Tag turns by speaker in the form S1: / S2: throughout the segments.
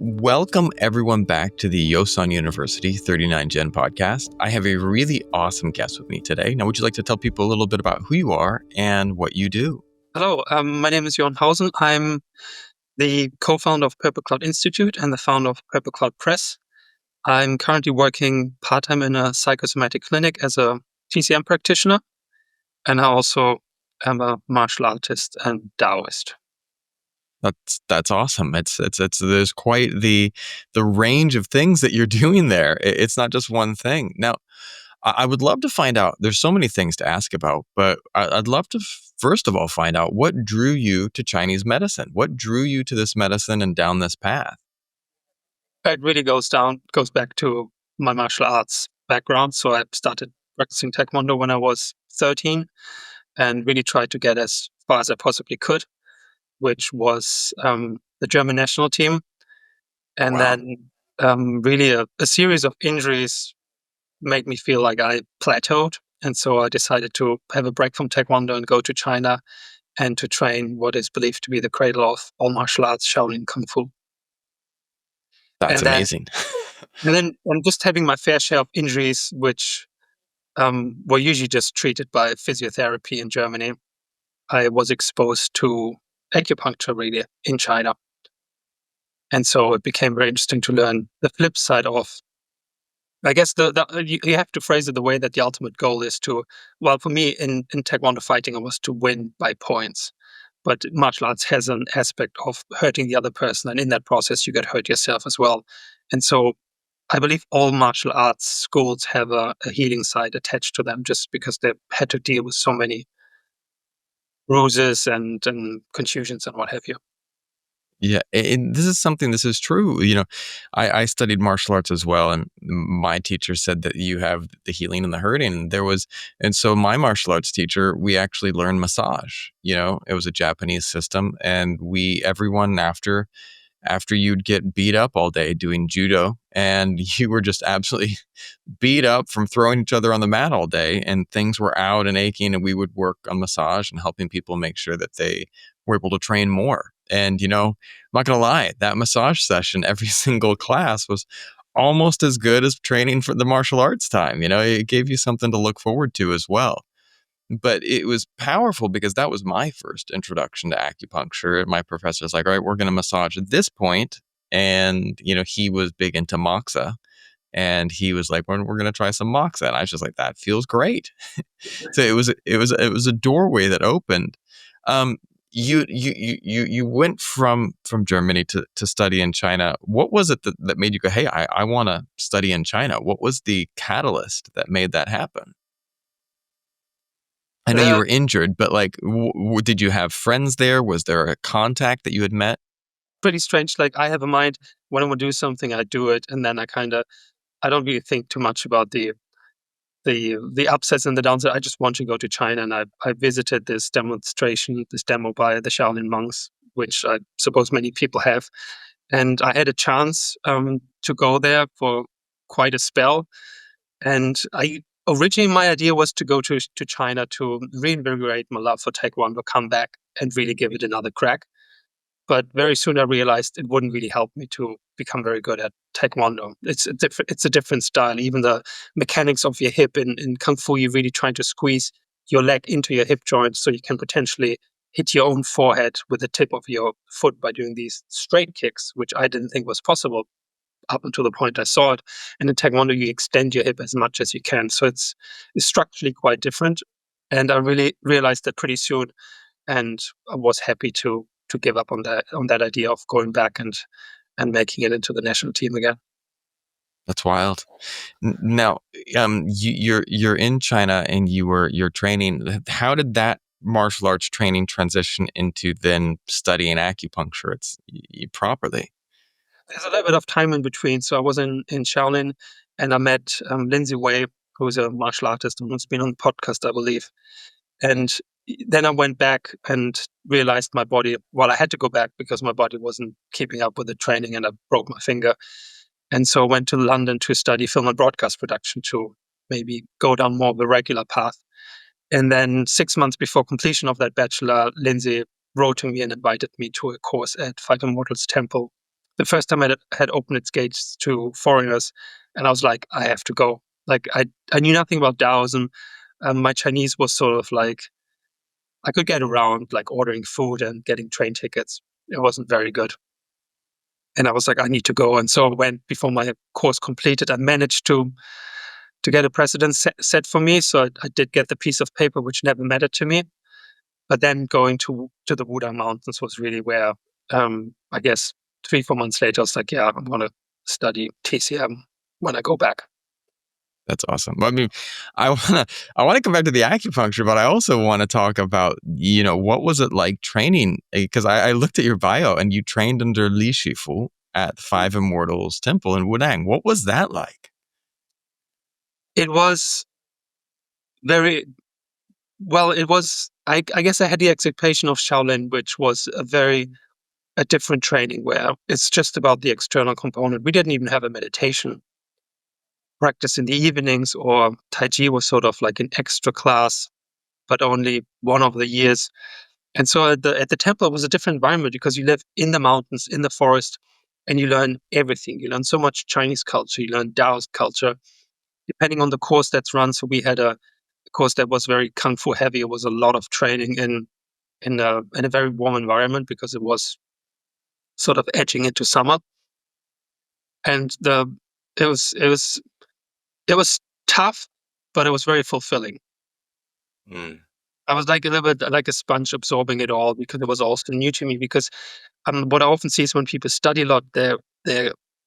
S1: Welcome everyone back to the Yosan University 39 Gen podcast. I have a really awesome guest with me today. Now, would you like to tell people a little bit about who you are and what you do?
S2: Hello, my name is Johan Hausen. I'm the co-founder of Purple Cloud Institute and the founder of Purple Cloud Press. I'm currently working part-time in a psychosomatic clinic as a TCM practitioner, and I also am a martial artist and Daoist.
S1: That's awesome. It's there's quite the range of things that you're doing there. It's not just one thing. Now, I would love to find out. There's so many things to ask about, but I'd love to first of all find out what drew you to Chinese medicine. What drew you to this medicine and down this path?
S2: It really goes back to my martial arts background. So I started practicing Taekwondo when I was 13 and really tried to get as far as I possibly could, which was the German national team. And
S1: Wow.
S2: then really a series of injuries made me feel like I plateaued. And so I decided to have a break from Taekwondo and go to China and to train what is believed to be the cradle of all martial arts, Shaolin Kung Fu.
S1: That's
S2: And then,
S1: amazing.
S2: and just having my fair share of injuries, which were usually just treated by physiotherapy in Germany, I was exposed to acupuncture really in China. And so it became very interesting to learn the flip side of, I guess you have to phrase it the way that the ultimate goal is to, well, for me in Taekwondo fighting, it was to win by points. But martial arts has an aspect of hurting the other person. And in that process, you get hurt yourself as well. And so I believe all martial arts schools have a healing side attached to them just because they've had to deal with so many bruises and contusions and what have you.
S1: Yeah, and this is true. I studied martial arts as well, and my teacher said that you have the healing and the hurting. And so my martial arts teacher, we actually learned massage. It was a Japanese system, and everyone after you'd get beat up all day doing judo, and you were just absolutely beat up from throwing each other on the mat all day, and things were out and aching, and we would work on massage and helping people make sure that they were able to train more. And I'm not gonna lie, that massage session every single class was almost as good as training for the martial arts time. It gave you something to look forward to as well. But it was powerful because that was my first introduction to acupuncture. My professor's like, all right, we're going to massage at this point. And, he was big into moxa. And he was like, well, we're going to try some moxa. And I was just like, that feels great. So it was a doorway that opened. You went from Germany to study in China. What was it that made you go, hey, I want to study in China? What was the catalyst that made that happen? I know you were injured, but like, did you have friends there? Was there a contact that you had met?
S2: Pretty strange. Like I have a mind, when I want to do something, I do it. And then I don't really think too much about the upsides and the downsides. I just want to go to China. And I visited this demo by the Shaolin monks, which I suppose many people have. And I had a chance to go there for quite a spell. And originally my idea was to go to China to reinvigorate my love for Taekwondo, come back and really give it another crack. But very soon I realized it wouldn't really help me to become very good at Taekwondo. It's a different style. Even the mechanics of your hip in Kung Fu, you're really trying to squeeze your leg into your hip joint so you can potentially hit your own forehead with the tip of your foot by doing these straight kicks, which I didn't think was possible up until the point I saw it. And in Taekwondo, you extend your hip as much as you can. So it's structurally quite different. And I really realized that pretty soon, and I was happy to give up on that idea of going back and making it into the national team again.
S1: That's wild. Now, you're in China and you're training. How did that martial arts training transition into then studying acupuncture? Properly.
S2: There's a little bit of time in between. So I was in Shaolin, and I met Lindsay Wei, who's a martial artist and who's been on the podcast, I believe. And then I went back and realized my body, well, I had to go back because my body wasn't keeping up with the training and I broke my finger. And so I went to London to study film and broadcast production to maybe go down more of a regular path. And then 6 months before completion of that bachelor, Lindsay wrote to me and invited me to a course at Five Immortals Temple the first time it had opened its gates to foreigners, and I was like, I have to go. Like I knew nothing about Taoism. My Chinese was sort of like I could get around, like ordering food and getting train tickets. It wasn't very good. And I was like, I need to go. And so I went before my course completed. I managed to get a precedent set for me. So I did get the piece of paper, which never mattered to me. But then going to the Wudang Mountains was really where, I guess, 3-4 months later, I was like, yeah, I'm going to study TCM when I go back.
S1: That's awesome. I mean, I wanna come back to the acupuncture, but I also want to talk about, what was it like training? Because I looked at your bio and you trained under Li Shifu at Five Immortals Temple in Wudang. What was that like?
S2: It was very well. It was. I guess I had the expectation of Shaolin, which was a different training where it's just about the external component. We didn't even have a meditation practice in the evenings, or Tai Chi was sort of like an extra class, but only one of the years. And so at the temple, it was a different environment because you live in the mountains, in the forest, and you learn everything. You learn so much Chinese culture, you learn Daoist culture, depending on the course that's run. So we had a course that was very kung fu heavy. It was a lot of training in a very warm environment because it was sort of edging into summer. And it was it was it was tough, but it was very fulfilling.
S1: Mm.
S2: I was like a little bit like a sponge absorbing it all because it was also new to me. Because what I often see is when people study a lot, their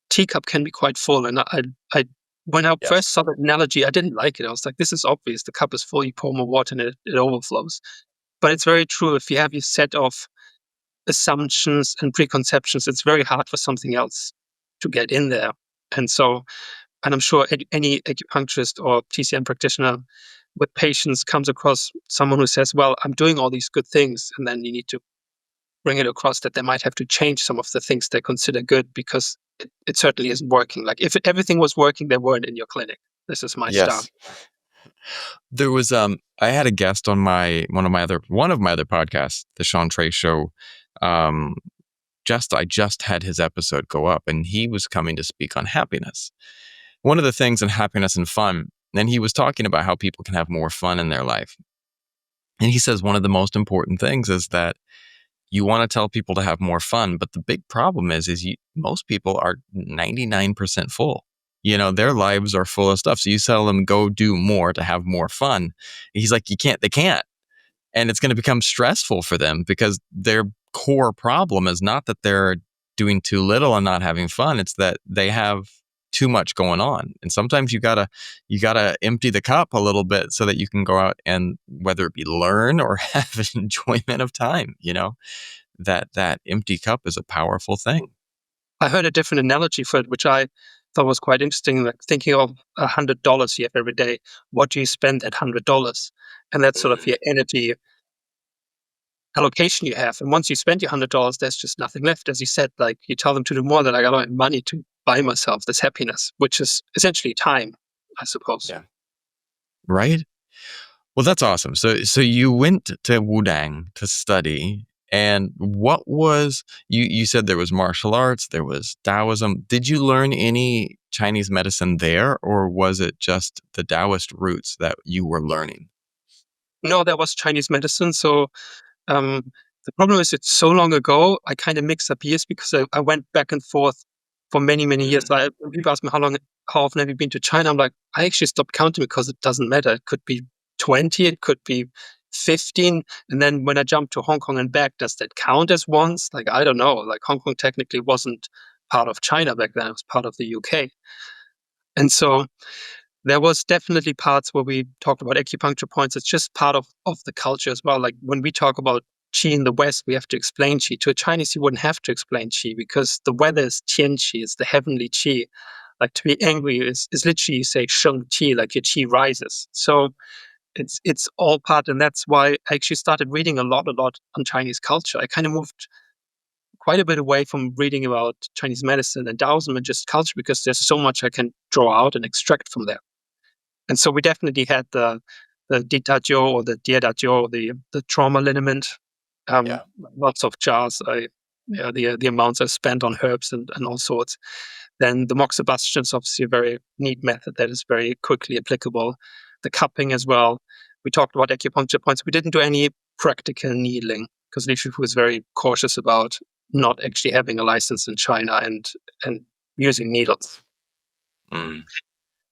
S2: teacup can be quite full. And I when I first
S1: Yes.
S2: saw that analogy, I didn't like it. I was like, this is obvious. The cup is full. You pour more water and it overflows. But it's very true. If you have your set of assumptions and preconceptions, it's very hard for something else to get in there. And so, and I'm sure any acupuncturist or TCM practitioner with patients comes across someone who says, well, I'm doing all these good things. And then you need to bring it across that they might have to change some of the things they consider good because it certainly isn't working. Like if everything was working, they weren't in your clinic. This is my stance.
S1: Yes. There was I had a guest on one of my other podcasts, the Sean Trey Show. Um I just had his episode go up and he was coming to speak on happiness. One of the things in happiness and fun, and he was talking about how people can have more fun in their life. And he says one of the most important things is that you want to tell people to have more fun, but the big problem is most people are 99% full. Their lives are full of stuff. So you tell them go do more to have more fun. He's like, they can't. And it's going to become stressful for them because their core problem is not that they're doing too little and not having fun. It's that they have too much going on. And sometimes you gotta empty the cup a little bit so that you can go out and whether it be learn or have enjoyment of time, that empty cup is a powerful thing.
S2: I heard a different analogy for it, which I thought was quite interesting. Like thinking of $100 you have every day, what do you spend at $100? And that's sort of
S1: Mm.
S2: your energy allocation you have. And once you spend your $100, there's just nothing left. As you said, like you tell them to do more, they're like, I don't have money to buy myself this happiness, which is essentially time, I suppose.
S1: Yeah. Right? Well, that's awesome. So you went to Wudang to study, and what was you said there was martial arts, there was Taoism. Did you learn any Chinese medicine there, or was it just the Taoist roots that you were learning?
S2: No, there was Chinese medicine. So Um, the problem is it's so long ago, I kind of mix up years because I went back and forth for many, many years.
S1: Mm.
S2: When people ask me how often have you been to China? I'm like, I actually stopped counting because it doesn't matter. It could be 20, it could be 15. And then when I jumped to Hong Kong and back, does that count as once? Like, I don't know. Like Hong Kong technically wasn't part of China back then. It was part of the UK. And so there was definitely parts where we talked about acupuncture points. It's just part of the culture as well. Like when we talk about qi in the West, we have to explain qi. To a Chinese, you wouldn't have to explain qi because the weather is tian qi, it's the heavenly qi. Like to be angry is literally you say sheng qi, like your qi rises. So it's all part, and that's why I actually started reading a lot on Chinese culture. I kind of moved quite a bit away from reading about Chinese medicine and Taoism and just culture because there's so much I can draw out and extract from there. And so we definitely had the Ditajo or the Diadajo, the trauma liniment,
S1: Yeah.
S2: lots of jars. the amounts I spent on herbs and all sorts. Then the moxibustion is obviously a very neat method that is very quickly applicable. The cupping as well. We talked about acupuncture points. We didn't do any practical needling because Lishi was very cautious about not actually having a license in China and using needles.
S1: Mm,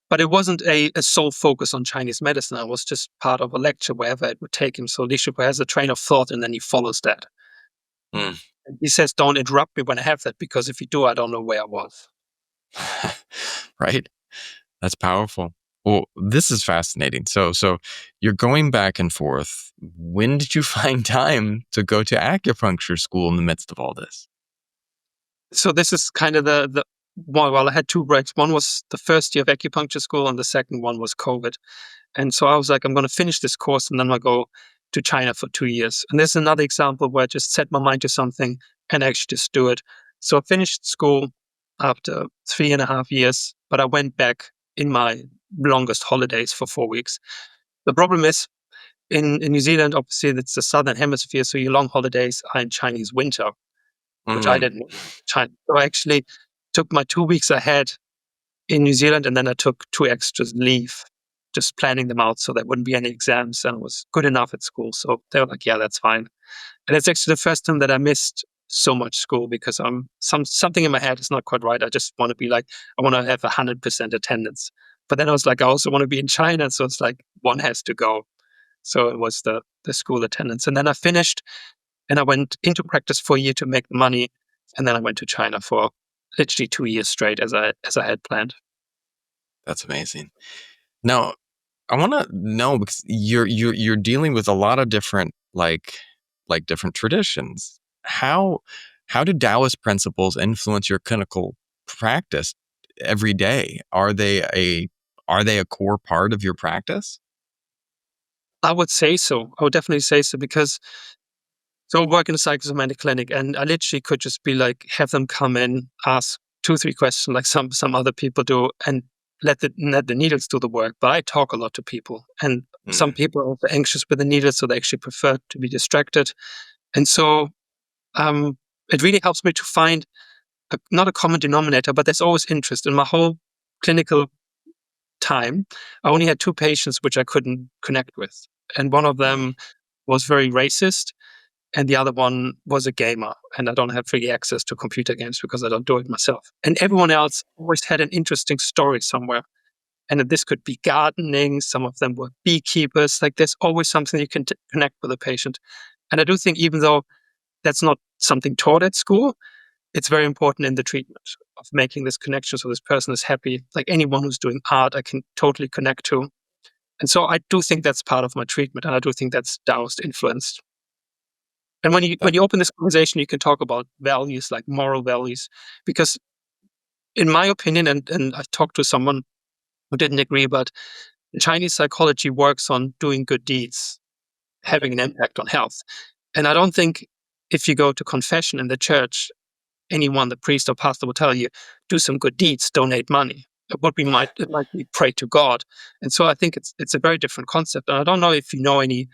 S2: But it wasn't a sole focus on Chinese medicine. I was just part of a lecture wherever it would take him. So Li Shufu has a train of thought and then he follows that.
S1: mm.
S2: And he says, don't interrupt me when I have that, because if you do, I don't know where I was.
S1: Right? That's powerful. Well, this is fascinating. So you're going back and forth. When did you find time to go to acupuncture school in the midst of all this?
S2: So this is kind of the well, I had two breaks. One was the first year of acupuncture school and the second one was COVID. And so I was like, I'm going to finish this course and then I'll go to China for 2 years. And there's another example where I just set my mind to something and actually just do it. So I finished school after 3.5 years, but I went back in my longest holidays for 4 weeks. The problem is in New Zealand, obviously, it's the southern hemisphere. So your long holidays are in Chinese winter, which I
S1: Mm,
S2: didn't know. China. So I actually took my 2 weeks ahead in New Zealand, and then I took 2 extras leave, just planning them out so there wouldn't be any exams, and I was good enough at school. So they were like, "Yeah, that's fine." And it's actually the first time that I missed so much school because something in my head is not quite right. I just want to be like, I want to have 100% attendance. But then I was like, I also want to be in China, so it's like one has to go. So it was the school attendance, and then I finished, and I went into practice for a year to make the money, and then I went to China for literally 2 years straight as I had planned.
S1: that's amazing. Now, I want to know because you're dealing with a lot of different different traditions. How do Taoist principles influence your clinical practice every day? Are they a core part of your practice?
S2: I would say so. I would definitely say so because so I work in a psychosomatic clinic and I literally could just be like, have them come in, ask 2, 3 questions like some other people do and let the needles do the work. But I talk a lot to people and some
S1: Mm,
S2: people are also anxious with the needles, so they actually prefer to be distracted. And so um, it really helps me to find not a common denominator, but there's always interest in my whole clinical time. I only had 2 patients which I couldn't connect with. And one of
S1: mm.
S2: them was very racist and the other one was a gamer, and I don't have free access to computer games because I don't do it myself. And everyone else always had an interesting story somewhere. And this could be gardening, some of them were beekeepers. Like there's always something you can connect with a patient. And I do think, even though that's not something taught at school, it's very important in the treatment of making this connection so this person is happy. Like anyone who's doing art, I can totally connect to. And so I do think that's part of my treatment. And I do think that's Daoist influenced. And when you
S1: That
S2: when you open this conversation, you can talk about values like moral values, because in my opinion, and I talked to someone who didn't agree, but Chinese psychology works on doing good deeds, having an impact on health. And I don't think if you go to confession in the church, anyone, the priest or pastor will tell you, do some good deeds, donate money. What we might it might be pray to God. And so I think it's a very different concept. And I don't know if you know any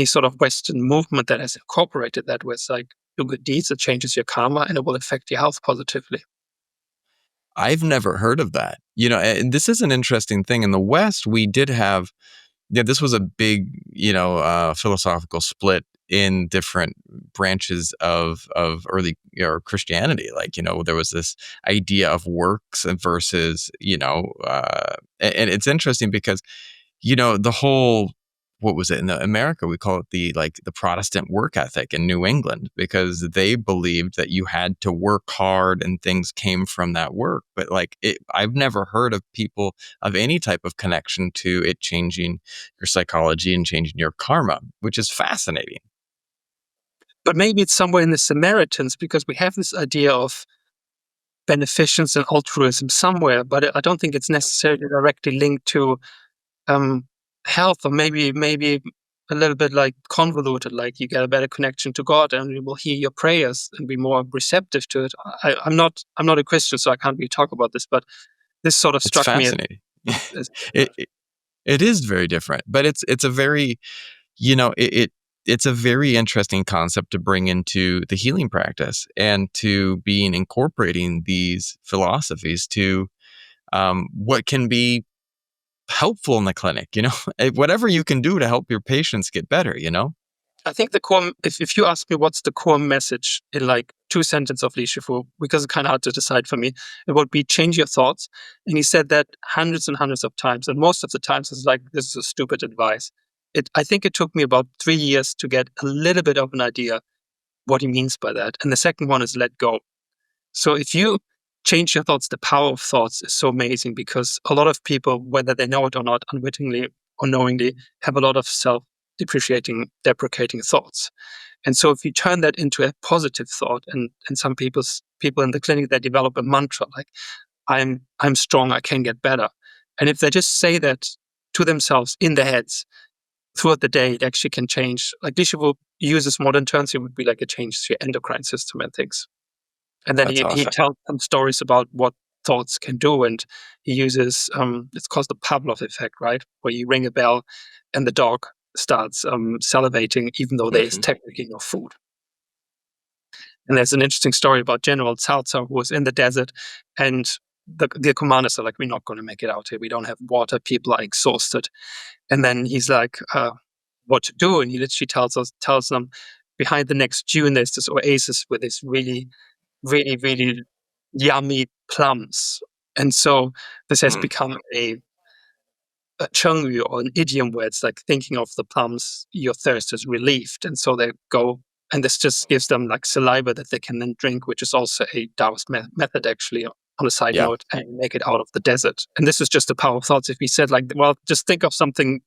S2: sort of Western movement that has incorporated that, where it's like do good deeds, it changes your karma and it will affect your health positively.
S1: I've never heard of that. And this is an interesting thing. In the West, we did have, yeah, this was a big, philosophical split in different branches of early Christianity. There was this idea of works versus, and it's interesting because the whole, what was it in America? We call it the Protestant work ethic in New England because they believed that you had to work hard and things came from that work. But I've never heard of people of any type of connection to it changing your psychology and changing your karma, which is fascinating.
S2: But maybe it's somewhere in the Samaritans, because we have this idea of beneficence and altruism somewhere, but I don't think it's necessarily directly linked to um, health, or maybe a little bit like convoluted, like you get a better connection to God and He will hear your prayers and be more receptive to it. I'm not a Christian, so I can't really talk about this, but this sort of
S1: It's
S2: struck me as,
S1: fascinating.
S2: as
S1: it, it it is very different, but it's a very, it it's a very interesting concept to bring into the healing practice and to being incorporating these philosophies to what can be helpful in the clinic, whatever you can do to help your patients get better,
S2: I think the core, if you ask me what's the core message in like 2 sentences of Li Shifu, because it's kind of hard to decide for me, it would be change your thoughts. And he said that hundreds and hundreds of times. And most of the times it's like, this is a stupid advice. I think it took me about 3 years to get a little bit of an idea what he means by that. And the second one is let go. So if you change your thoughts, the power of thoughts is so amazing because a lot of people, whether they know it or not, unwittingly or knowingly, have a lot of self-depreciating, deprecating thoughts. And so if you turn that into a positive thought, and some people in the clinic, they develop a mantra like, I'm strong, I can get better. And if they just say that to themselves in their heads throughout the day, it actually can change. Like Dishivu uses modern terms, it would be like a change to your endocrine system and things. And then
S1: That's
S2: he
S1: awesome.
S2: tells some stories about what thoughts can do. And he uses, it's called the Pavlov effect, right? Where you ring a bell and the dog starts salivating, even though there is
S1: Hmm.
S2: technically no food. And there's an interesting story about General Cao Cao, who was in the desert, and the commanders are like, we're not going to make it out here. We don't have water. People are exhausted. And then he's like, what to do? And he literally tells them, behind the next dune, there's this oasis with this really, really, really yummy plums. And so this has
S1: Mm.
S2: become a chengyu, or an idiom, where it's like thinking of the plums, your thirst is relieved. And so they go, and this just gives them like saliva that they can then drink, which is also a Daoist method, actually, on a side
S1: Yeah.
S2: note, and make it out of the desert. And this is just the power of thoughts. If we said like, well, just think of something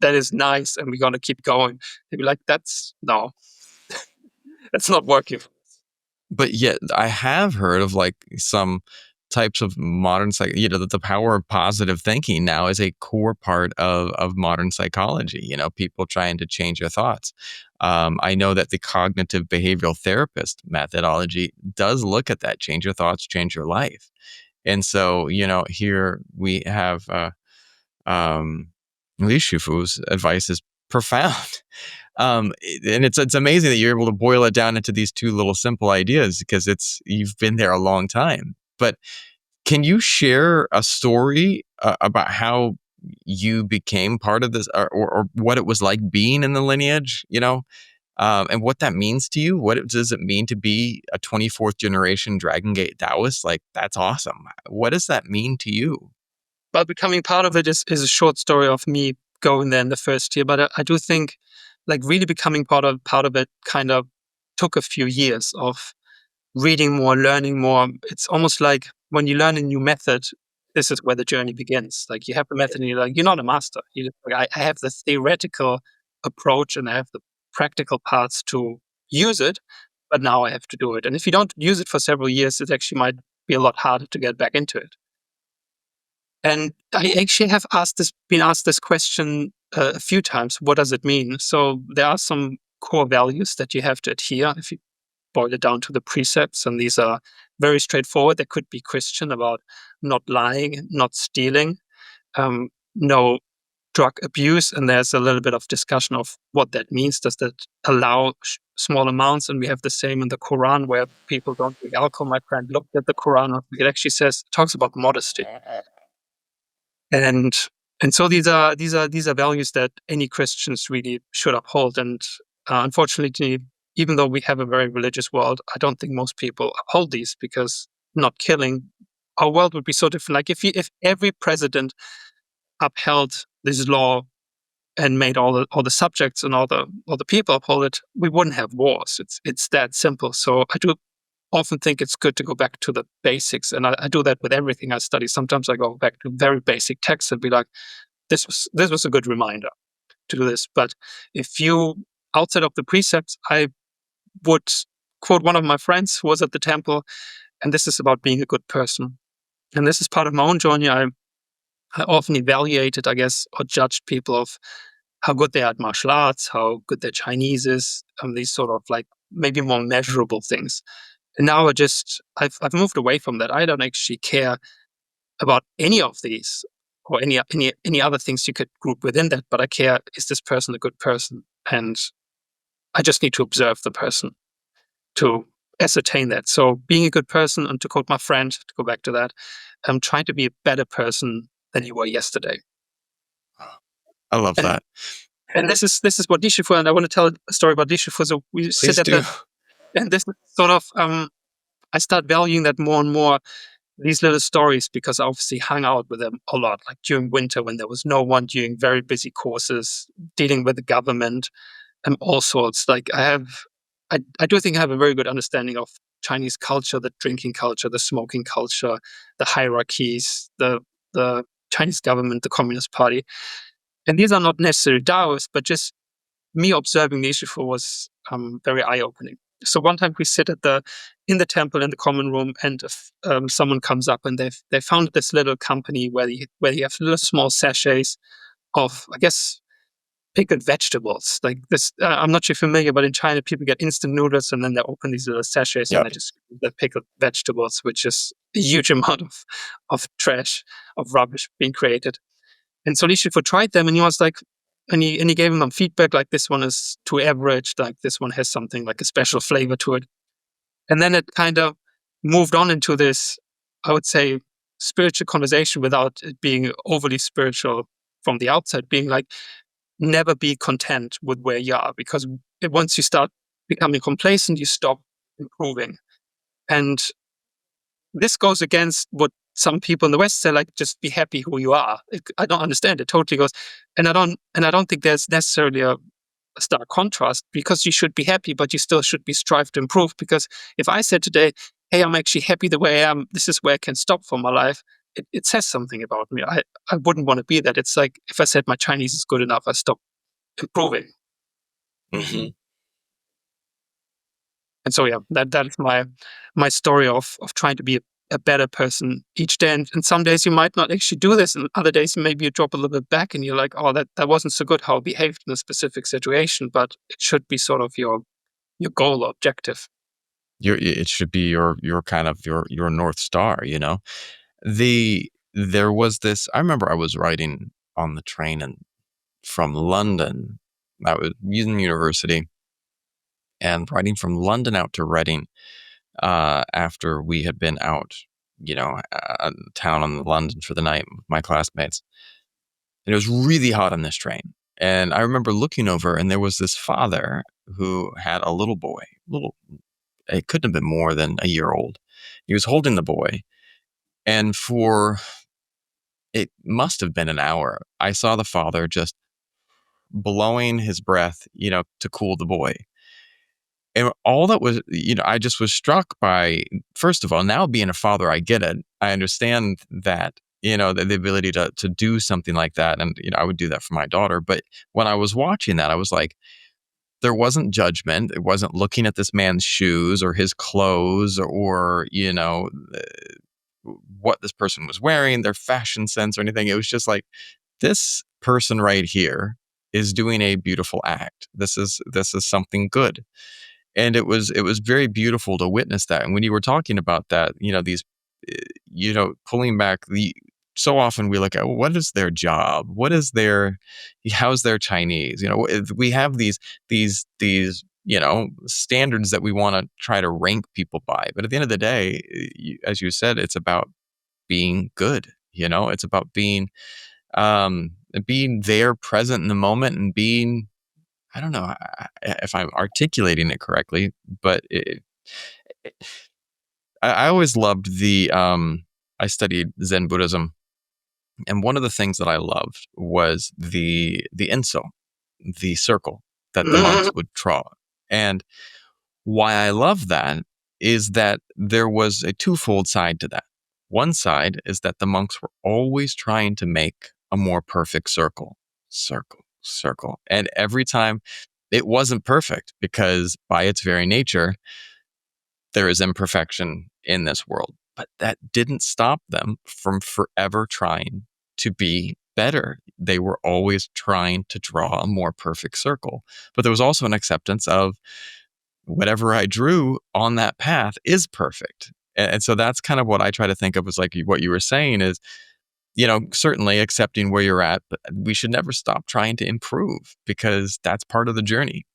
S2: that is nice and we're going to keep going, they'd be like, no, that's not working.
S1: But yet I have heard of like some types of modern that the power of positive thinking now is a core part of modern psychology, people trying to change your thoughts. I know that the cognitive behavioral therapist methodology does look at that: change your thoughts, change your life. And so, here we have Li Shufu's advice is profound. And it's amazing that you're able to boil it down into these two little simple ideas, because you've been there a long time. But can you share a story about how you became part of this, or what it was like being in the lineage, and what that means to you? What does it mean to be a 24th generation Dragon Gate Taoist? Like, that's awesome. What does that mean to you?
S2: But becoming part of it is a short story of me going there in the first year. But I do think, like, really becoming part of it kind of took a few years of reading more, learning more. It's almost like when you learn a new method, this is where the journey begins. Like, you have the method and you're like, you're not a master. You just, like, I have the theoretical approach and I have the practical parts to use it, but now I have to do it. And if you don't use it for several years, it actually might be a lot harder to get back into it. And I actually have been asked this question a few times. What does it mean? So there are some core values that you have to adhere if you boil it down to the precepts. And these are very straightforward. They could be Christian, about not lying, not stealing, no drug abuse. And there's a little bit of discussion of what that means. Does that allow small amounts? And we have the same in the Quran, where people don't drink alcohol. My friend looked at the Quran. It actually talks about modesty. And so these are values that any Christians really should uphold. And unfortunately, even though we have a very religious world, I don't think most people uphold these, because not killing, our world would be so different. Like if every president upheld this law and made all the subjects and all the people uphold it, we wouldn't have wars. It's that simple. So I do often think it's good to go back to the basics, and I do that with everything I study. Sometimes I go back to very basic texts and be like, this was a good reminder to do this. But if you, outside of the precepts, I would quote one of my friends who was at the temple, and this is about being a good person. And this is part of my own journey. I often evaluated, I guess, or judged people of how good they are at martial arts, how good their Chinese is, these sort of like maybe more measurable things. And now I've moved away from that. I don't actually care about any of these, or any other things you could group within that, but I care, is this person a good person? And I just need to observe the person to ascertain that. So being a good person, and to quote my friend, to go back to that, trying to be a better person than you were yesterday.
S1: I love
S2: And
S1: that.
S2: and this is what Dishifu, and I want to tell a story about Dishifu. So we sit
S1: Please
S2: at
S1: do.
S2: the, and this is sort of, I start valuing that more and more, these little stories, because I obviously hung out with them a lot, like during winter when there was no one, during very busy courses, dealing with the government and all sorts. Like I do think I have a very good understanding of Chinese culture, the drinking culture, the smoking culture, the hierarchies, the Chinese government, the Communist Party. And these are not necessarily Daoist, but just me observing the issue for was very eye-opening. So one time we sit in the temple in the common room, and someone comes up and they found this little company where you have little small sachets of, I guess, pickled vegetables. Like this, I'm not sure familiar, but in China people get instant noodles and then they open these little sachets and
S1: Yep.
S2: they just the pickled vegetables, which is a huge amount of trash, of rubbish being created. And so Li Shifu tried them, and he was like, and he gave him some feedback, like this one is too average, like this one has something like a special flavor to it. And then it kind of moved on into this, I would say, spiritual conversation without it being overly spiritual from the outside, being like, never be content with where you are, because once you start becoming complacent, you stop improving. And this goes against what some people in the West say, like just be happy who you are. I don't understand. It totally goes, and I don't think there's necessarily a stark contrast, because you should be happy, but you still should be strive to improve. Because if I said today, "Hey, I'm actually happy the way I am. This is where I can stop for my life," it says something about me. I wouldn't want to be that. It's like if I said my Chinese is good enough, I stop improving.
S1: Hmm.
S2: And so yeah, that's my story of trying to be a better person each day. And some days you might not actually do this, and other days maybe you drop a little bit back and you're like, oh, that wasn't so good how I behaved in a specific situation, but it should be sort of your goal or objective.
S1: It should be your kind of your North Star, you know? There was this, I remember I was riding on the train and from London. I was using university and riding from London out to Reading, after we had been out, town on London for the night with my classmates. And it was really hot on this train. And I remember looking over, and there was this father who had a little boy, it couldn't have been more than a year old. He was holding the boy. And for, it must have been an hour, I saw the father just blowing his breath, to cool the boy. And all that was, I just was struck by, first of all, now being a father, I get it. I understand that, the ability to do something like that. And, I would do that for my daughter. But when I was watching that, I was like, there wasn't judgment. It wasn't looking at this man's shoes or his clothes or, what this person was wearing, their fashion sense or anything. It was just like, this person right here is doing a beautiful act. This is something good. And it was very beautiful to witness that. And when you were talking about that, these, pulling back the, so often we look at, well, what is their job? What is their, how's their Chinese? We have these standards that we want to try to rank people by. But at the end of the day, as you said, it's about being good. It's about being there, present in the moment, and being, I don't know if I'm articulating it correctly, but I always loved I studied Zen Buddhism, and one of the things that I loved was the enso, the circle that the monks would draw. And why I love that is that there was a twofold side to that. One side is that the monks were always trying to make a more perfect circle, circle, circle. And every time it wasn't perfect, because by its very nature, there is imperfection in this world. But that didn't stop them from forever trying to be better. They were always trying to draw a more perfect circle. But there was also an acceptance of whatever I drew on that path is perfect. And so that's kind of what I try to think of as, like what you were saying is, certainly accepting where you're at, but we should never stop trying to improve, because that's part of the journey.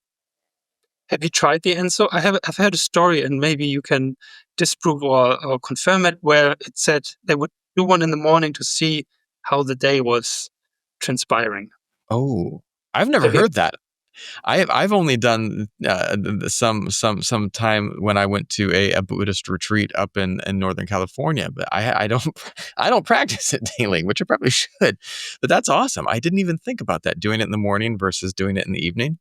S2: Have you tried the Enso? I've heard a story, and maybe you can disprove or confirm it, where it said they would do one in the morning to see how the day was transpiring.
S1: Oh, I've never
S2: Have you?
S1: heard that. I've only done some time when I went to a Buddhist retreat up in Northern California, but I don't I don't practice it daily, which I probably should. But that's awesome. I didn't even think about that, doing it in the morning versus doing it in the evening.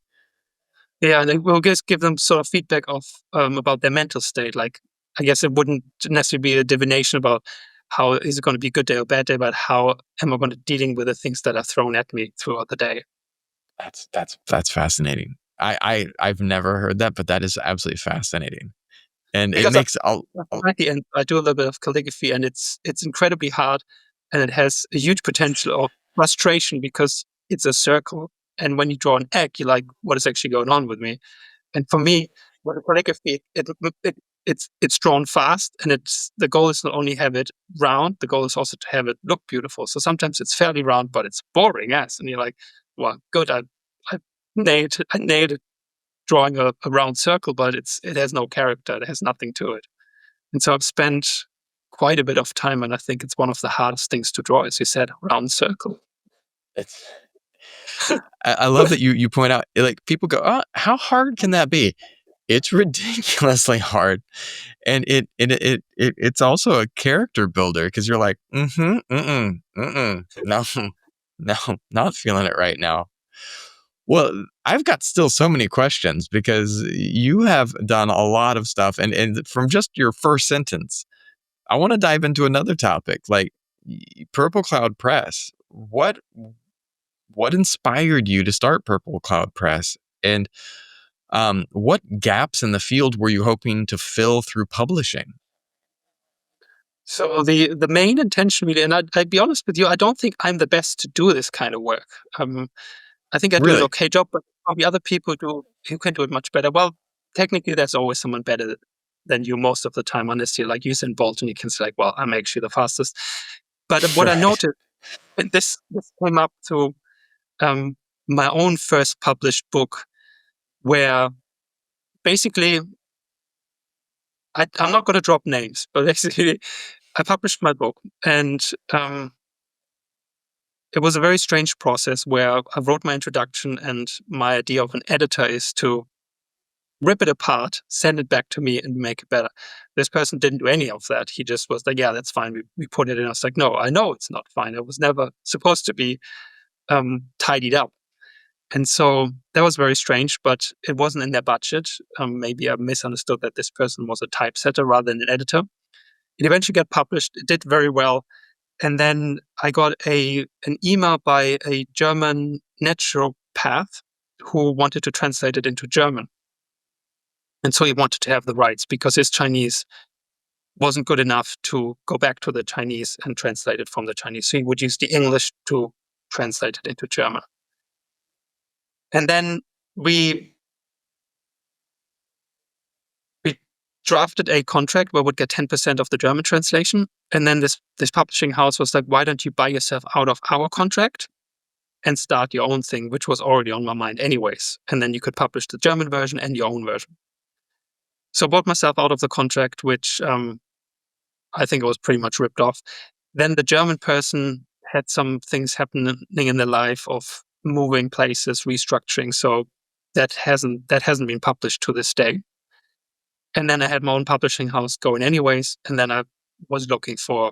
S2: Yeah, and it will just give them sort of feedback of about their mental state. Like, I guess it wouldn't necessarily be a divination about how is it going to be a good day or bad day, but how am I going to dealing with the things that are thrown at me throughout the day.
S1: That's fascinating. I've never heard that, but that is absolutely fascinating, and it
S2: Because I
S1: makes all.
S2: at the end, I do a little bit of calligraphy, and it's incredibly hard, and it has a huge potential of frustration because it's a circle, and when you draw an egg, you're like, "What is actually going on with me?" And for me, with calligraphy, it's drawn fast, and it's the goal is not only have it round, the goal is also to have it look beautiful. So sometimes it's fairly round, but it's boring, yes, and you're like, "Well, good, I nailed it drawing a round circle, but it has no character, it has nothing to it." And so I've spent quite a bit of time, and I think it's one of the hardest things to draw, as you said, round circle.
S1: It's I love that you point out, like, people go, "Oh, how hard can that be?" It's ridiculously hard, and it's also a character builder because you're like, no, no, not feeling it right now. Well, I've got still so many questions because you have done a lot of stuff, and from just your first sentence, I want to dive into another topic, like Purple Cloud Press. What inspired you to start Purple Cloud Press, and what gaps in the field were you hoping to fill through publishing?
S2: So the main intention really, and I'd be honest with you, I don't think I'm the best to do this kind of work. I think I do an
S1: Really?
S2: okay job, but probably other people do who can do it much better. Well, technically, there's always someone better than you most of the time, unless you're like Usain Bolt and you can say like, "Well, I'm actually the fastest." But what I
S1: Right.
S2: noticed, and this came up to um, my own first published book, where basically I'm not going to drop names, but basically I published my book, and um, it was a very strange process where I wrote my introduction, and my idea of an editor is to rip it apart, send it back to me, and make it better. This person didn't do any of that. He just was like, "Yeah, that's fine. We put it in." I was like, "No, I know it's not fine. It was never supposed to be tidied up." And so that was very strange, but it wasn't in their budget. Maybe I misunderstood that this person was a typesetter rather than an editor. It eventually got published. It did very well. And then I got an email by a German naturopath who wanted to translate it into German. And so he wanted to have the rights because his Chinese wasn't good enough to go back to the Chinese and translate it from the Chinese. So he would use the English to translate it into German. And then we we drafted a contract where we'd get 10% of the German translation. And then this publishing house was like, "Why don't you buy yourself out of our contract and start your own thing," which was already on my mind anyways. And then you could publish the German version and your own version. So I bought myself out of the contract, which I think it was pretty much ripped off. Then the German person had some things happening in their life of moving places, restructuring. So that hasn't been published to this day. And then I had my own publishing house going anyways. And then I was looking for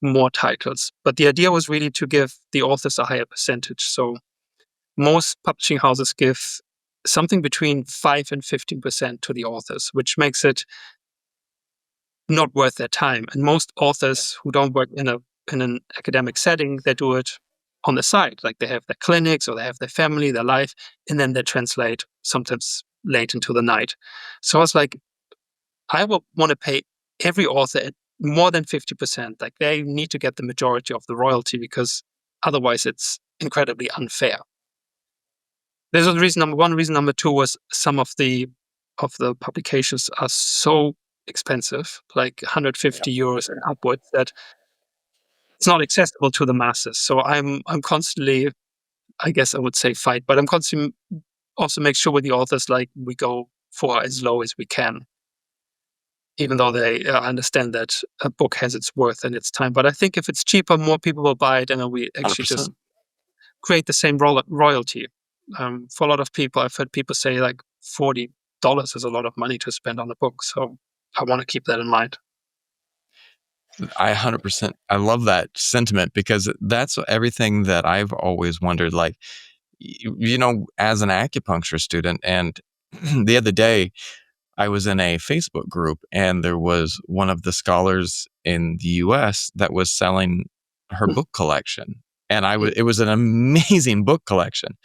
S2: more titles. But the idea was really to give the authors a higher percentage. So most publishing houses give something between 5 and 15% to the authors, which makes it not worth their time. And most authors who don't work in an academic setting, they do it on the side. Like they have their clinics or they have their family, their life, and then they translate sometimes late into the night. So I was like, I will want to pay every author at more than 50%. Like they need to get the majority of the royalty because otherwise it's incredibly unfair. This was reason number one. Reason number two was some of the publications are so expensive, like
S1: Yep.
S2: 150 euros and upwards, that it's not accessible to the masses. So I'm constantly, I guess I would say fight, but I'm constantly also make sure with the authors like we go for as low as we can, even though they understand that a book has its worth and its time. But I think if it's cheaper, more people will buy it, and then we actually just
S1: 100%.
S2: create the same royalty. For a lot of people, I've heard people say like $40 is a lot of money to spend on a book. So I want to keep that in mind.
S1: I 100%. I love that sentiment because that's everything that I've always wondered. Like, as an acupuncture student, and the other day I was in a Facebook group, and there was one of the scholars in the US that was selling her book collection. And it was an amazing book collection.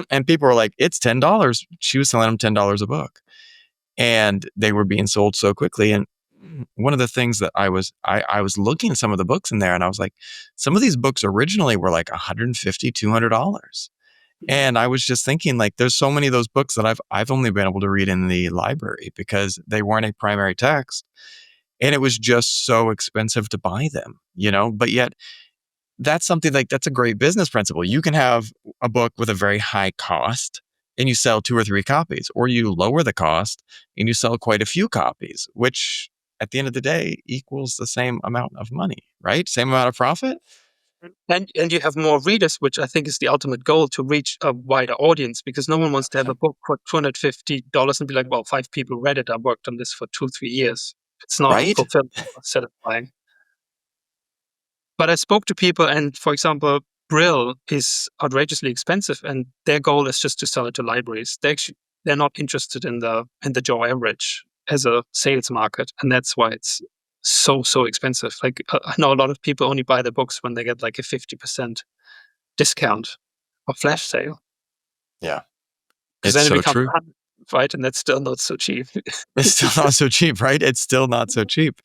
S1: And people were like, it's $10. She was selling them $10 a book. And they were being sold so quickly. And one of the things that I was looking at some of the books in there, and I was like, some of these books originally were like $150, $200. And I was just thinking, like, there's so many of those books that I've only been able to read in the library because they weren't a primary text. And it was just so expensive to buy them, but yet that's something like that's a great business principle. You can have a book with a very high cost and you sell 2 or 3 copies, or you lower the cost and you sell quite a few copies, which at the end of the day equals the same amount of money, right? Same amount of profit.
S2: And you have more readers, which I think is the ultimate goal, to reach a wider audience, because no one wants to have a book for $250 and be like, well, 5 people read it. I worked on this for 2, 3 years. It's not
S1: Right?
S2: fulfilling or satisfying. But I spoke to people, and for example, Brill is outrageously expensive, and their goal is just to sell it to libraries. They're not interested in the Joe average as a sales market, and that's why it's so expensive. Like I know a lot of people only buy the books when they get like a 50% discount or flash sale,
S1: Yeah.
S2: because
S1: It's
S2: then it
S1: so
S2: becomes
S1: true.
S2: 100, right? And that's still not so cheap.
S1: It's still not so cheap, right? It's still not so cheap.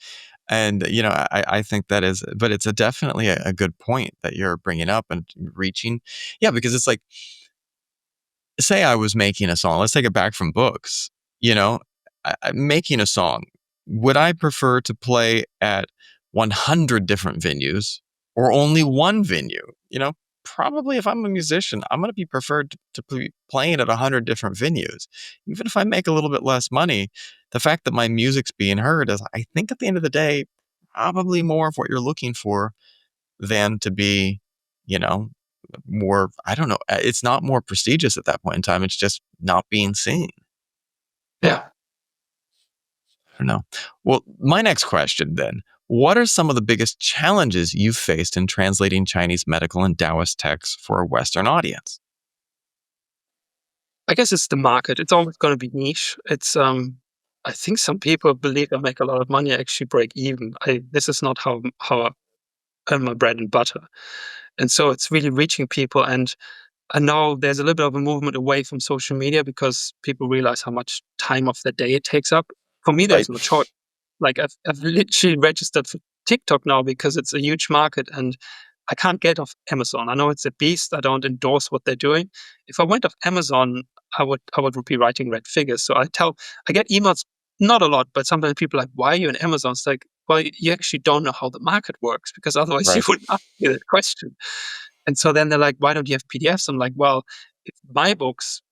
S1: And, I think that is, but it's definitely a good point that you're bringing up and reaching. Yeah, because it's like, say I was making a song. Let's take it back from books. You know, making a song. Would I prefer to play at 100 different venues or only one venue? Probably if I'm a musician, I'm going to be preferred to be playing at 100 different venues. Even if I make a little bit less money, the fact that my music's being heard is, I think at the end of the day, probably more of what you're looking for than to be, you know, more, I don't know. It's not more prestigious at that point in time. It's just not being seen.
S2: Yeah.
S1: I don't know. Well, my next question then, what are some of the biggest challenges you've faced in translating Chinese medical and Taoist texts for a Western audience?
S2: I guess it's the market. It's always going to be niche. I think some people believe I make a lot of money, I actually break even. This is not how I earn my bread and butter. And so it's really reaching people. And I know there's a little bit of a movement away from social media because people realize how much time of the day it takes up. For me,
S1: Right.
S2: there's no choice. Like I've literally registered for TikTok now because it's a huge market and I can't get off Amazon. I know it's a beast. I don't endorse what they're doing. If I went off Amazon, I would be writing red figures. So I get emails, not a lot, but sometimes people are like, why are you in Amazon? It's like, well, you actually don't know how the market works, because otherwise you
S1: Right.
S2: wouldn't ask me that question. And so then they're like, why don't you have PDFs? I'm like, well, if my books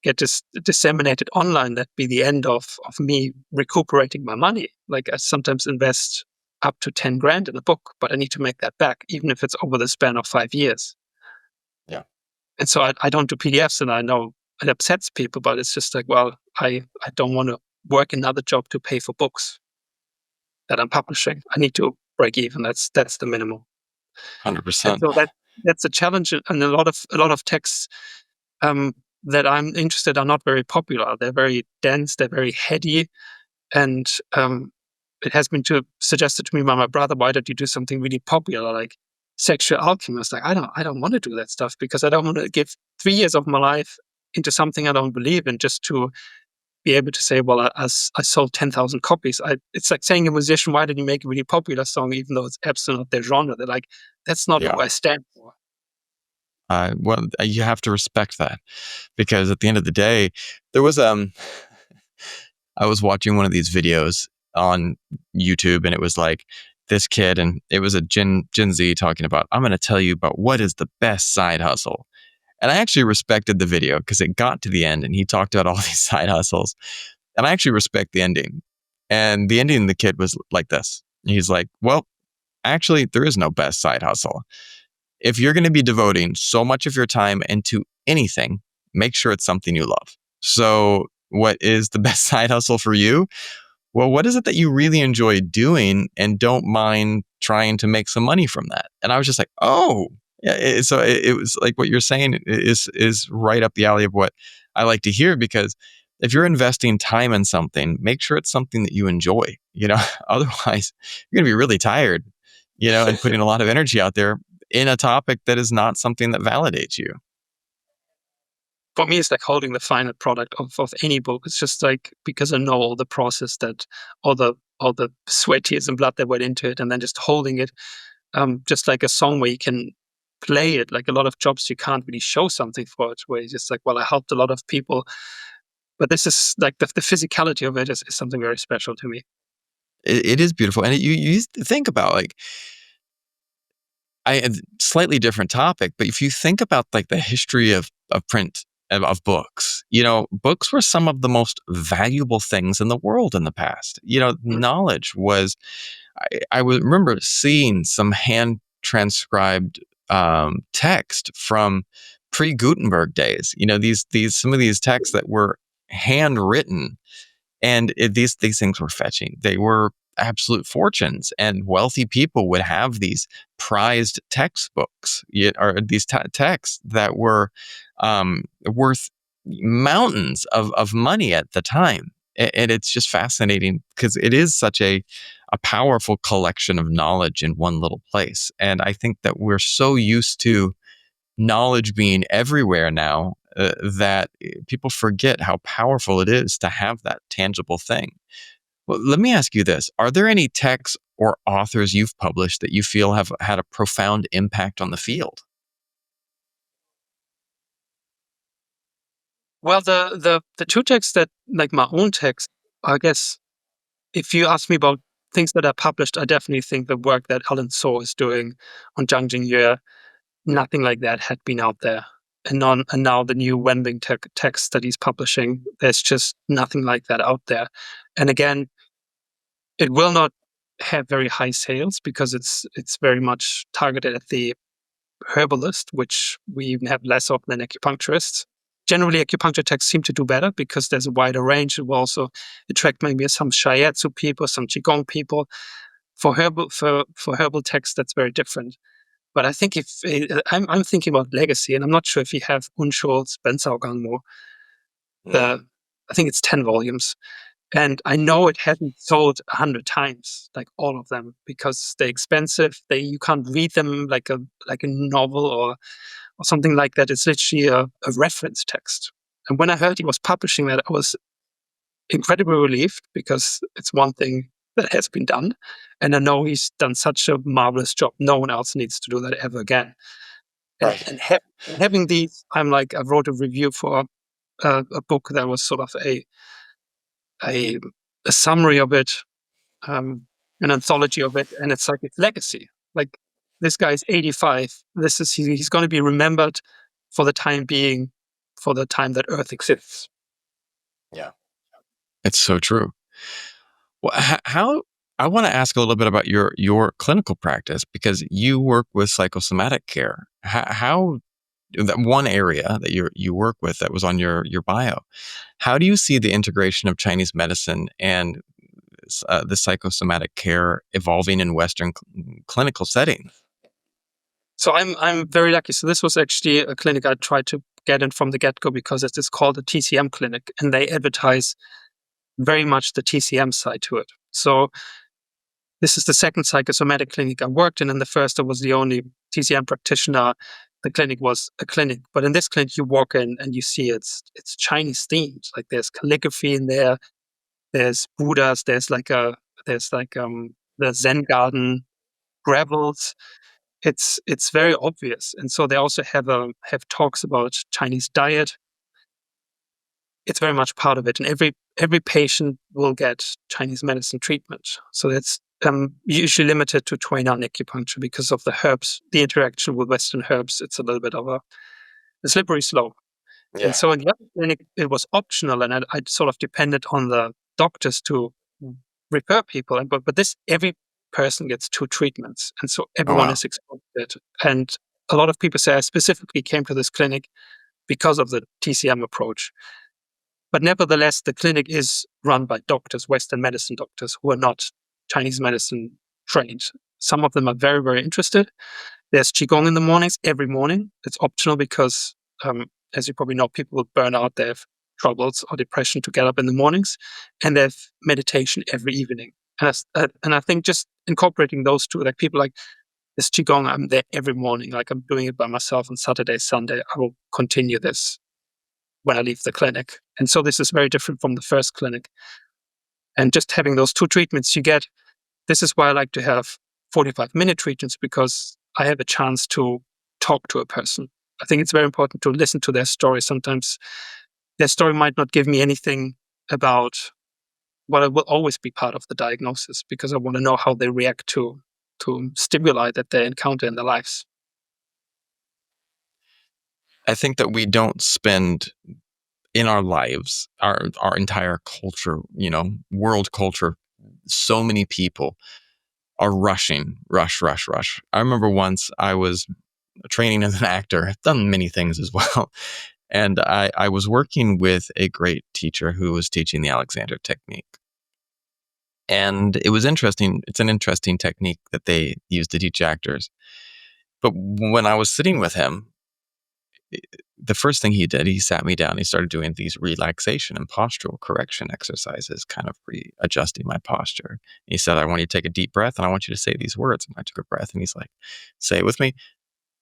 S2: get disseminated online, that'd be the end of me recuperating my money. Like I sometimes invest up to 10 grand in a book, but I need to make that back, even if it's over the span of 5 years.
S1: Yeah.
S2: And so I don't do PDFs, and I know it upsets people, but it's just like, well, I don't want to work another job to pay for books that I'm publishing. I need to break even. That's the minimum. And
S1: 100%.
S2: so that's a challenge. And a lot of texts um, that I'm interested are not very popular. They're very dense. They're very heady, and it has been suggested to me by my brother, why don't you do something really popular like sexual alchemy? I was like, I don't want to do that stuff, because I don't want to give 3 years of my life into something I don't believe in just to be able to say, well, I sold 10,000 copies. It's like saying a musician, why did you make a really popular song, even though it's absolutely not their genre? They're like, that's not
S1: Yeah.
S2: who I stand for.
S1: Well, you have to respect that because at the end of the day, there was I was watching one of these videos on YouTube, and it was like this kid, and it was a Gen Z talking about, I'm going to tell you about what is the best side hustle. And I actually respected the video because it got to the end and he talked about all these side hustles. And I actually respect the ending. And the ending of the kid was like this. He's like, well, actually, there is no best side hustle. If you're going to be devoting so much of your time into anything, make sure it's something you love. So, what is the best side hustle for you? Well, what is it that you really enjoy doing and don't mind trying to make some money from that? And I was just like, oh, yeah. It was like what you're saying is right up the alley of what I like to hear, because if you're investing time in something, make sure it's something that you enjoy. Otherwise you're going to be really tired, and putting a lot of energy out there in a topic that is not something that validates you.
S2: For me, it's like holding the final product of any book. It's just like, because I know all the process, that all the sweat, tears, and blood that went into it, and then just holding it, just like a song where you can play it. Like a lot of jobs, you can't really show something for it, where it's just like, well, I helped a lot of people, but this is like the physicality of it is something very special to me.
S1: It is beautiful, and you think about, like, slightly different topic, but if you think about like the history of print of books, books were some of the most valuable things in the world in the past.
S2: Mm.
S1: Knowledge was. I would remember seeing some hand transcribed text from pre Gutenberg days. These some of these texts that were handwritten, and these things were fetching. They were absolute fortunes, and wealthy people would have these prized textbooks, or these texts that were worth mountains of money at the time. And it's just fascinating because it is such a powerful collection of knowledge in one little place. And I think that we're so used to knowledge being everywhere now, that people forget how powerful it is to have that tangible thing. Well, let me ask you this. Are there any texts or authors you've published that you feel have had a profound impact on the field?
S2: Well, the two texts that, like my own text, I guess, if you ask me about things that are published, I definitely think the work that Alan So is doing on Zhang Jingyue, nothing like that had been out there. And now the new Wenbing text that he's publishing, there's just nothing like that out there. And again, it will not have very high sales because it's very much targeted at the herbalist, which we even have less of than acupuncturists. Generally, acupuncture texts seem to do better because there's a wider range. It will also attract maybe some shiatsu people, some qigong people. For herbal texts, that's very different. But I think if I'm thinking about legacy, and I'm not sure if you have Unschul's Benzalganmo.
S1: Mm.
S2: The I think it's 10 volumes, and I know it hasn't sold 100 times, like all of them, because they're expensive. You can't read them like a novel or something like that. It's literally a reference text. And when I heard he was publishing that, I was incredibly relieved because it's one thing that has been done. And I know he's done such a marvelous job. No one else needs to do that ever again. And,
S1: Right.
S2: and, ha- and having these, I wrote a review for a book that was sort of a, a summary of it, um, an anthology of it. And it's like its legacy. Like, this guy's 85. He's going to be remembered for the time being, for the time that Earth exists.
S1: Yeah. It's so true. Well, how I want to ask a little bit about your clinical practice, because you work with psychosomatic care. How that one area that you work with that was on your bio. How do you see the integration of Chinese medicine and the psychosomatic care evolving in Western clinical settings?
S2: So I'm very lucky. So this was actually a clinic I tried to get in from the get go because it is called a TCM clinic, and they advertise very much the TCM side to it. So this is the second psychosomatic clinic I worked in, and the first I was the only TCM practitioner. The clinic was a clinic, but in this clinic you walk in and you see it's Chinese themed. Like, there's calligraphy in there, there's Buddhas, there's the Zen garden, gravels. It's very obvious, and so they also have talks about Chinese diet. It's very much part of it, and every patient will get Chinese medicine treatment. So that's usually limited to 29 acupuncture because of the herbs, the interaction with Western herbs. It's a little bit of the slippery slope. And
S1: Yeah.
S2: so in the other clinic, it was optional, and I sort of depended on the doctors to refer people. But this, every person gets 2 treatments, and so
S1: Oh,
S2: everyone
S1: wow.
S2: is exposed to it. And a lot of people say I specifically came to this clinic because of the TCM approach. But nevertheless, the clinic is run by doctors, Western medicine doctors, who are not Chinese medicine trained. Some of them are very, very interested. There's Qigong in the mornings, every morning. It's optional because, as you probably know, people will burn out, they have troubles or depression to get up in the mornings. And they have meditation every evening. And I think just incorporating those two, like people like this Qigong, I'm there every morning. Like I'm doing it by myself on Saturday, Sunday. I will continue this when I leave the clinic. And so this is very different from the first clinic. And just having those 2 treatments you get, this is why I like to have 45-minute treatments, because I have a chance to talk to a person. I think it's very important to listen to their story. Sometimes their story might not give me anything about what will always be part of the diagnosis, because I want to know how they react to stimuli that they encounter in their lives.
S1: I think that we don't spend in our lives, our entire culture, world culture, so many people are rushing, rush. I remember once I was training as an actor. I've done many things as well. And I was working with a great teacher who was teaching the Alexander technique. And it was interesting. It's an interesting technique that they use to teach actors. But when I was sitting with him, the first thing he did, he sat me down. He started doing these relaxation and postural correction exercises, kind of readjusting my posture. He said, I want you to take a deep breath and I want you to say these words. And I took a breath and he's like, say it with me.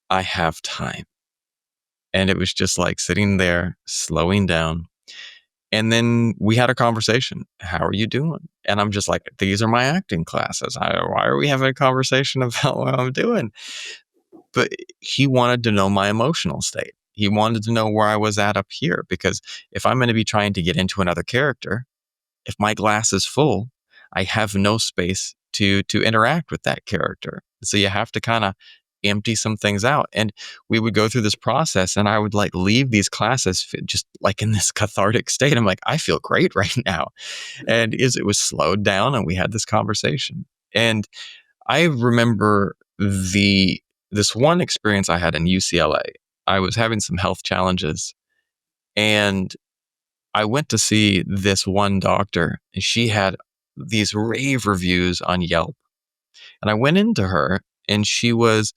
S1: I have time. And it was just like sitting there, slowing down. And then we had a conversation. How are you doing? And I'm just like, these are my acting classes. Why are we having a conversation about what I'm doing? But he wanted to know my emotional state. He wanted to know where I was at up here, because if I'm going to be trying to get into another character, if my glass is full, I have no space to interact with that character. So you have to kind of empty some things out. And we would go through this process, and I would like leave these classes just like in this cathartic state. I'm like, I feel great right now. And it was slowed down, and we had this conversation. And I remember this one experience I had in UCLA. I was having some health challenges, and I went to see this one doctor, and she had these rave reviews on Yelp. And I went into her, and she was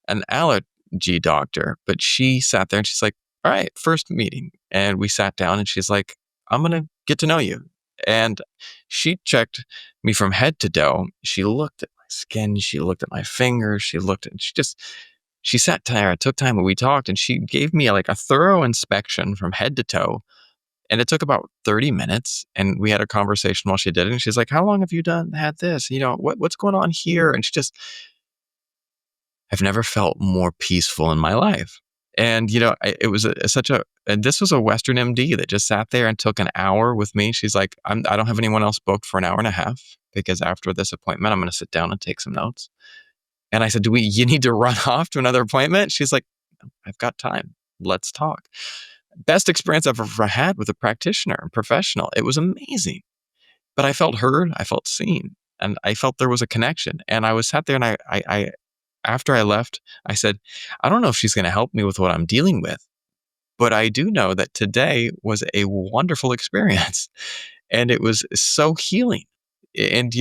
S1: an allergy doctor, but she sat there and she's like, all right, first meeting. And we sat down, and she's like, I'm going to get to know you. And she checked me from head to toe. She looked at my skin. She looked at my fingers. She sat there, I took time, and we talked, and she gave me like a thorough inspection from head to toe. And it took about 30 minutes, and we had a conversation while she did it. And she's like, how long have you had this? What's going on here? And I've never felt more peaceful in my life. And, it was and this was a Western MD that just sat there and took an hour with me. She's like, I don't have anyone else booked for an hour and a half, because after this appointment, I'm going to sit down and take some notes. And I said, you need to run off to another appointment? She's like, I've got time. Let's talk. Best experience I've ever had with a practitioner and professional. It was amazing. But I felt heard, I felt seen, and I felt there was a connection. And I was sat there, and I after I left, I said, I don't know if she's going to help me with what I'm dealing with, but I do know that today was a wonderful experience. And it was so healing. And,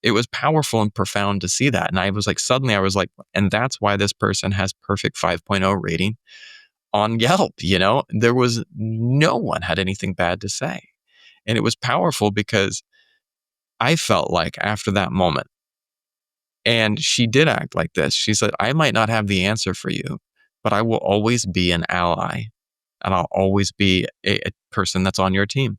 S1: it was powerful and profound to see that. And suddenly I was like, and that's why this person has perfect 5.0 rating on Yelp. There was no one had anything bad to say. And it was powerful because I felt like after that moment, and she did act like this. She said, I might not have the answer for you, but I will always be an ally, and I'll always be a person that's on your team.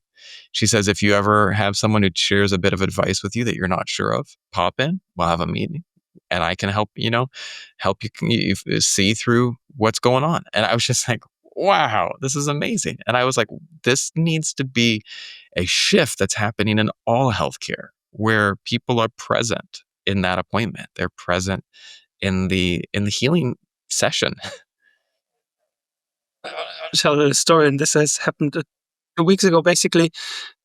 S1: She says, if you ever have someone who shares a bit of advice with you that you're not sure of, pop in, we'll have a meeting, and I can help you see through what's going on. And I was just like, wow, this is amazing. And I was like, this needs to be a shift that's happening in all healthcare, where people are present in that appointment. They're present in the healing session.
S2: I'll tell a story, and this has happened 2 weeks ago. Basically,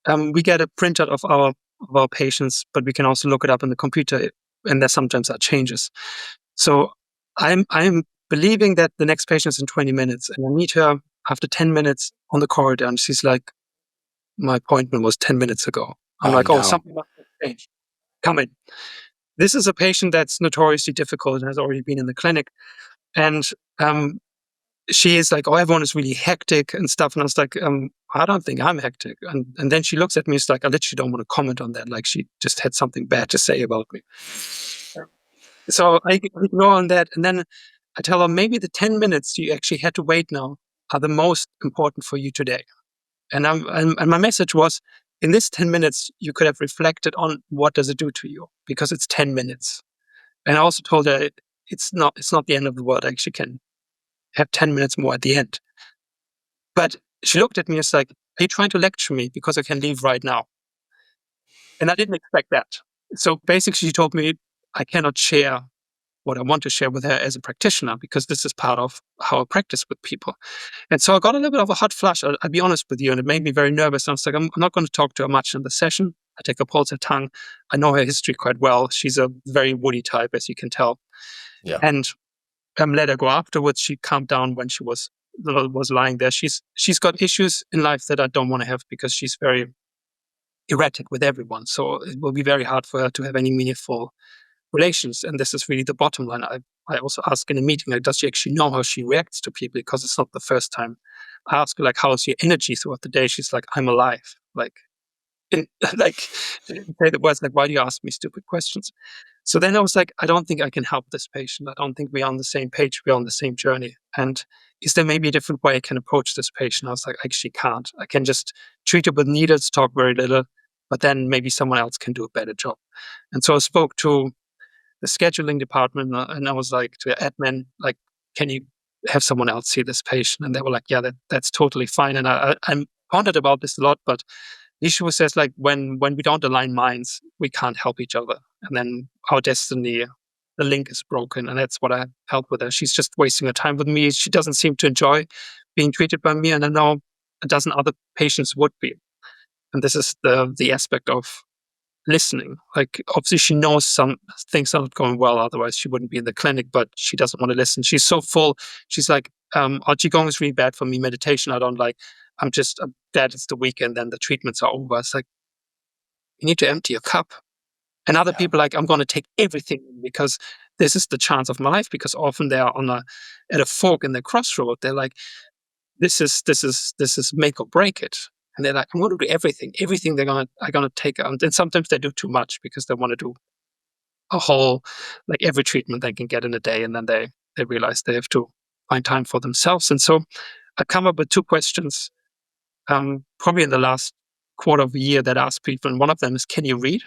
S2: we get a printout of our patients, but we can also look it up in the computer, and there sometimes are changes. So I'm believing that the next patient is in 20 minutes, and I meet her after 10 minutes on the corridor, and she's like, "My appointment was 10 minutes ago." I'm
S1: Oh
S2: like, "Oh,
S1: no.
S2: something must have changed. Come in." This is a patient that's notoriously difficult and has already been in the clinic, and um, she is like, "Oh, everyone is really hectic and stuff." And I was like, "I don't think I'm hectic." And then she looks at me, it's like, I literally don't want to comment on that. Like she just had something bad to say about me. So I ignore on that. And then I tell her, maybe the 10 minutes you actually had to wait now are the most important for you today. And my message was, in this 10 minutes, you could have reflected on what does it do to you, because it's 10 minutes. And I also told her it's not the end of the world. I actually can have 10 minutes more at the end. But she looked at me and was like, "Are you trying to lecture me because I can leave right now?" And I didn't expect that. So basically, she told me I cannot share what I want to share with her as a practitioner, because this is part of how I practice with people. And so I got a little bit of a hot flush, I'll be honest with you, and it made me very nervous. And I was like, I'm not going to talk to her much in the session. I take her pulse, her tongue. I know her history quite well. She's a very woody type, as you can tell.
S1: Yeah.
S2: And let her go afterwards. She calmed down when she was lying there. She's got issues in life that I don't want to have, because she's very erratic with everyone. So it will be very hard for her to have any meaningful relations. And this is really the bottom line. I also ask in a meeting, like, does she actually know how she reacts to people? Because it's not the first time. I ask her, like, how's your energy throughout the day? She's like, I'm alive. Like, like, say the words like, why do you ask me stupid questions? So then I was like, I don't think I can help this patient. I don't think we're on the same page. We're on the same journey. And is there maybe a different way I can approach this patient? I was like, I actually can't. I can just treat her with needles, talk very little, but then maybe someone else can do a better job. And so I spoke to the scheduling department, and I was like to admin, like, can you have someone else see this patient? And they were like, yeah, that's totally fine. And I'm pondered about this a lot, but the issue says, like, when we don't align minds, we can't help each other. And then our destiny, the link is broken. And that's what I help with her. She's just wasting her time with me. She doesn't seem to enjoy being treated by me. And I know a dozen other patients would be. And this is the aspect of listening. Like, obviously she knows some things are not going well, otherwise she wouldn't be in the clinic, but she doesn't want to listen. She's so full. She's like, oh, Qigong is really bad for me. Meditation, I don't like. I'm glad it's the weekend and the treatments are over. It's like, you need to empty your cup. And other
S1: Yeah.
S2: people, like, I'm going to take everything because this is the chance of my life, because often they're at a fork in the crossroad. They're like, this is make or break it. And they're like, I'm going to do everything are gonna take. And sometimes they do too much because they want to do a whole, like, every treatment they can get in a day, and then they realize they have to find time for themselves. And so I come up with two questions, probably in the last quarter of a year, that ask people, and one of them is, can you read?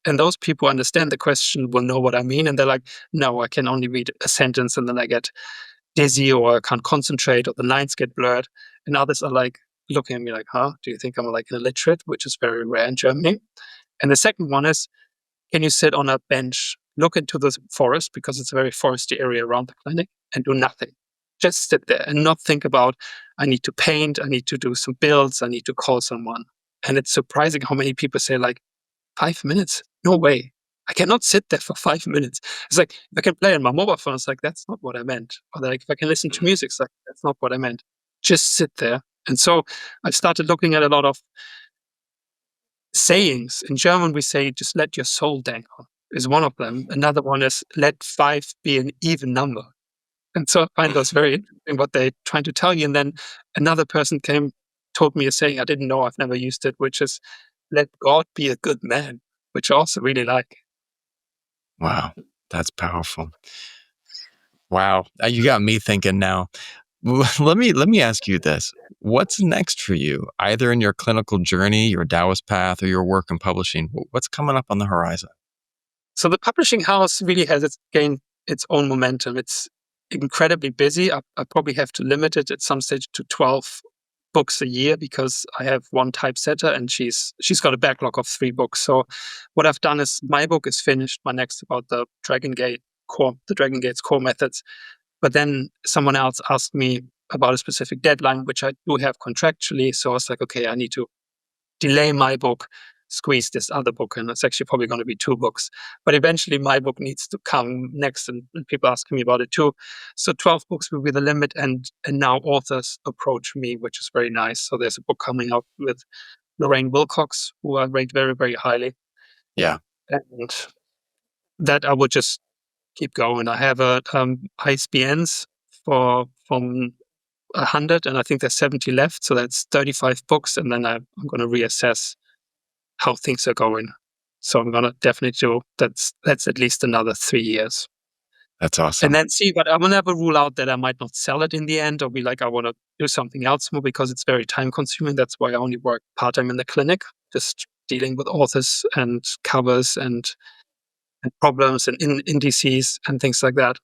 S2: And those people understand the question, will know what I mean, and they're like, no, I can only read a sentence, and then I get dizzy, or I can't concentrate, or the lines get blurred. And others are like looking at me like, huh? Do you think I'm like an illiterate? Which is very rare in Germany. And the second one is, can you sit on a bench, look into the forest, because it's a very foresty area around the clinic, and do nothing? Just sit there and not think about, I need to paint, I need to do some builds, I need to call someone. And it's surprising how many people say, like, 5 minutes? No way. I cannot sit there for 5 minutes. It's like, if I can play on my mobile phone, it's like, that's not what I meant. Or like, if I can listen to music, it's like, that's not what I meant. Just sit there. And so I started looking at a lot of sayings. In German, we say, just let your soul dangle, is one of them. Another one is, let five be an even number. And so I find those very interesting, what they're trying to tell you. And then another person told me a saying I didn't know, I've never used it, which is, let God be a good man, which I also really like.
S1: Wow. That's powerful. Wow. You got me thinking now. Let me ask you this. What's next for you, either in your clinical journey, your Taoist path, or your work in publishing? What's coming up on the horizon?
S2: So the publishing house really has gained its own momentum. It's incredibly busy. I probably have to limit it at some stage to 12 books a year, because I have one typesetter, and she's got a backlog of 3 books. So what I've done is, my book is finished. My next about the Dragon Gate's core methods. But then someone else asked me, about a specific deadline, which I do have contractually. So I was like, okay, I need to delay my book, squeeze this other book, and it's actually probably going to be 2 books. But eventually my book needs to come next, and people asking me about it too. So 12 books will be the limit, and now authors approach me, which is very nice. So there's a book coming out with Lorraine Wilcox, who I rate very, very highly.
S1: Yeah,
S2: And that I would just keep going. I have a ISBNs from 100, and I think there's 70 left. So that's 35 books, and then I'm going to reassess how things are going. So I'm going to definitely do that's at least another 3 years.
S1: that's
S2: And
S1: awesome.
S2: then see, but I will never rule out that I might not sell it in the end, or be like, I want to do something else more, because it's very time consuming. That's why I only work part time in the clinic, just dealing with authors and covers and problems and indices and things like that.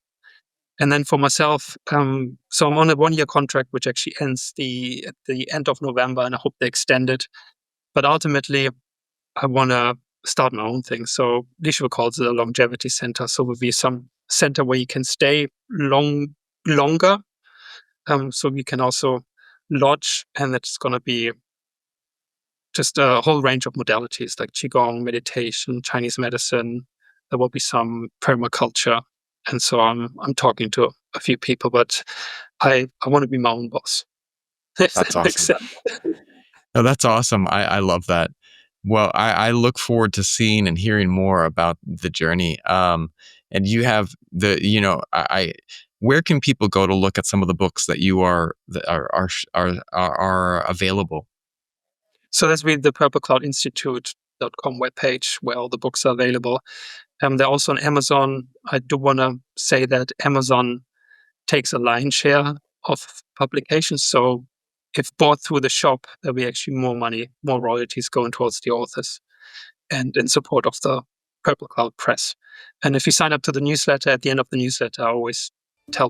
S2: And then for myself, so I'm on a 1-year contract, which actually ends at the end of November, and I hope they extend it. But ultimately, I want to start my own thing. So Liesel calls it a longevity center. So it will be some center where you can stay longer. So we can also lodge, and it's going to be just a whole range of modalities like Qigong, meditation, Chinese medicine. There will be some permaculture. And so I'm talking to a few people, but I want to be my own boss. If
S1: That's
S2: that makes
S1: awesome.
S2: sense.
S1: No, that's awesome. I love that. Well, I look forward to seeing and hearing more about the journey. And you have where can people go to look at some of the books that you that are available?
S2: So that's really the purplecloudinstitute.com webpage where all the books are available. They're also on Amazon. I do want to say that Amazon takes a lion's share of publications. So if bought through the shop, there'll be actually more money, more royalties going towards the authors and in support of the Purple Cloud Press. And if you sign up to the newsletter, at the end of the newsletter, I always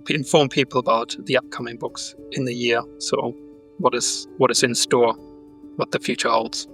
S2: inform people about the upcoming books in the year. So what is in store, what the future holds.